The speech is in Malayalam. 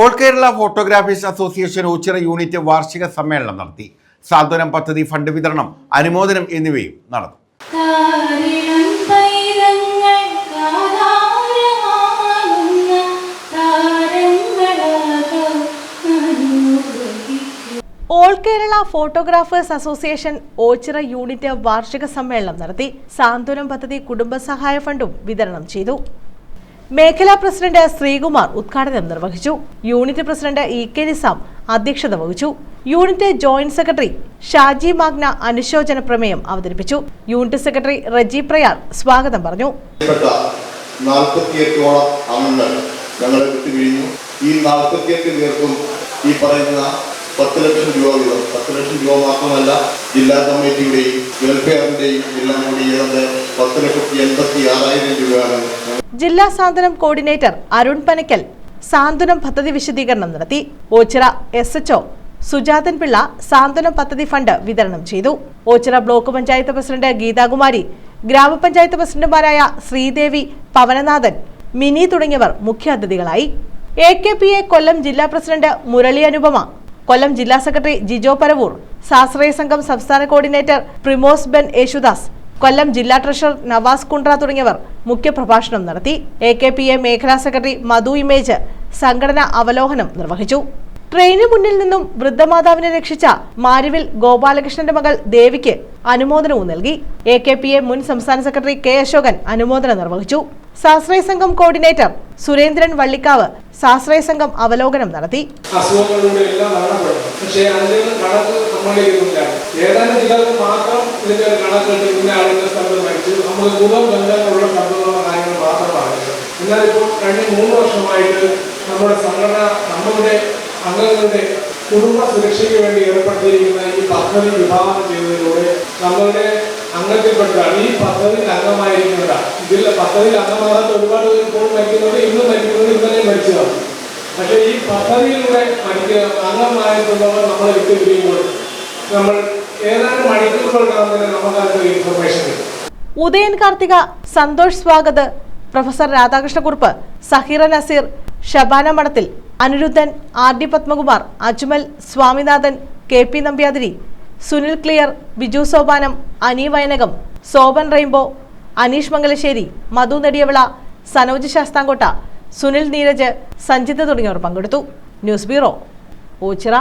All Kerala photographers association Ochira unit വാർഷിക സമ്മേളനം നടത്തി. സാന്ത്വനം പദ്ധതി ഫണ്ട് വിതരണം, അനുമോദനം എന്നിവയും നടന്നു. All Kerala photographers association Ochira unit വാർഷിക സമ്മേളനം നടത്തി. സാന്ത്വനം പദ്ധതി കുടുംബസഹായ ഫണ്ടും വിതരണം ചെയ്തു. മേഖലാ പ്രസിഡന്റ് ശ്രീകുമാർ ഉദ്ഘാടനം നിർവഹിച്ചു. Unit president ഇ.കെ. നിസാം അധ്യക്ഷത വഹിച്ചു. Unit joint secretary Shaji Magna അനുശോചന പ്രമേയം അവതരിപ്പിച്ചു. യൂണിറ്റ് സെക്രട്ടറി റജി പ്രയാർ സ്വാഗതം പറഞ്ഞു. 48 അംഗങ്ങൾ ഞങ്ങളെ വിട്ടുപിരിഞ്ഞു. ഈ 48 പേർക്കും ഈ പറയുന്ന 10 ലക്ഷം രൂപ വീതം, 10 ലക്ഷം രൂപ മാത്രമല്ല, ജില്ലാ കമ്മിറ്റിയുടെയും വെൽഫെയറിന്റെയും എല്ലാം കൂടി ഏതാണ്ട് 10,86,000 രൂപയാണ്. ജില്ലാ സാന്ത്വനം കോർഡിനേറ്റർ അരുൺ പനക്കൽ സാന്ത്വനം പദ്ധതി വിശദീകരണം നടത്തി. ഓച്ചിറ SHO സുജാതൻ പിള്ള സാന്ത്വനം പദ്ധതി ഫണ്ട് വിതരണം ചെയ്തു. ഓച്ചിറ ബ്ലോക്ക് പഞ്ചായത്ത് പ്രസിഡന്റ് ഗീതാകുമാരി, ഗ്രാമപഞ്ചായത്ത് പ്രസിഡന്റുമാരായ ശ്രീദേവി, പവനനാഥൻ, മിനി തുടങ്ങിയവർ മുഖ്യാതിഥികളായി. AKPA കൊല്ലം ജില്ലാ പ്രസിഡന്റ് മുരളി അനുപമ, കൊല്ലം ജില്ലാ സെക്രട്ടറി ജിജോ പരവൂർ, സ്വാശ്രയ സംഘം സംസ്ഥാന കോർഡിനേറ്റർ പ്രിമോസ് ബെൻ യേശുദാസ്, കൊല്ലം ജില്ലാ ട്രഷറർ നവാസ് കുണ്ട്ര തുടങ്ങിയവർ മുഖ്യപ്രഭാഷണം നടത്തി. AKPA മേഖലാ സെക്രട്ടറി മധു ഇമേജ് സംഘടനാ അവലോകനം നിർവഹിച്ചു. ട്രെയിനിന് മുന്നിൽ നിന്നും വൃദ്ധമാതാവിനെ രക്ഷിച്ച മാരുവിൽ ഗോപാലകൃഷ്ണന്റെ മകൾ ദേവിക്ക് അനുമോദനവും നൽകി. AKPA മുൻ സംസ്ഥാന സെക്രട്ടറി K. അശോകൻ അനുമോദനം നിർവഹിച്ചു. സ്വാശ്രയ സംഘം കോർഡിനേറ്റർ സുരേന്ദ്രൻ വള്ളിക്കാവ് സ്വാശ്രയ സംഘം അവലോകനം നടത്തി. എന്നാൽ ഇപ്പോൾ കഴിഞ്ഞ 3 വർഷമായിട്ട് നമ്മുടെ സംഘടന അംഗങ്ങളുടെ കുടുംബ സുരക്ഷയ്ക്ക് വേണ്ടി ഏർപ്പെടുത്തിയിരിക്കുന്ന ഈ പദ്ധതി വിഭാവനം ചെയ്തതിലൂടെ നമ്മളുടെ അംഗത്തിൽപ്പെട്ടതാണ്, ഈ പദ്ധതിയിൽ അംഗമായിരിക്കുന്നതാണ്. ഇതിൽ പദ്ധതിയിൽ അംഗമാകാത്ത ഒരുപാട് ഇപ്പോൾ മരിക്കുന്നുണ്ട്, ഇന്നും മരിക്കുന്നത്, ഇന്നലെയും മരിച്ചതാണ്. പക്ഷേ ഈ പദ്ധതിയിലൂടെ അംഗമായിട്ടുള്ളവർ നമ്മളെ വിട്ടുപിരിയുമ്പോൾ നമ്മൾ ഏതാനും മണിക്കൂറുകൾക്കകം തന്നെ നമുക്കതിന്റെ ഇൻഫർമേഷൻ കിട്ടും. Udayan Karthika, Santhosh Swagath, professor Radhakrishnakkurup, Saheera Nazeer, Shabana Madathil, Aniruddhan, RD Padmakumar, Ajmal, Swaminathan, KP Nambyathiri, Sunil clear, Biju Sopanam, Ani Vayanakam, Soban rainbow, Aneesh Mangalassery, Madhu Nediyavila, Sanoj Sasthamkotta, Sunil Neeraj, Sanjith തുടങ്ങിയവർ പങ്കെടുത്തു. News bureau, Ochira.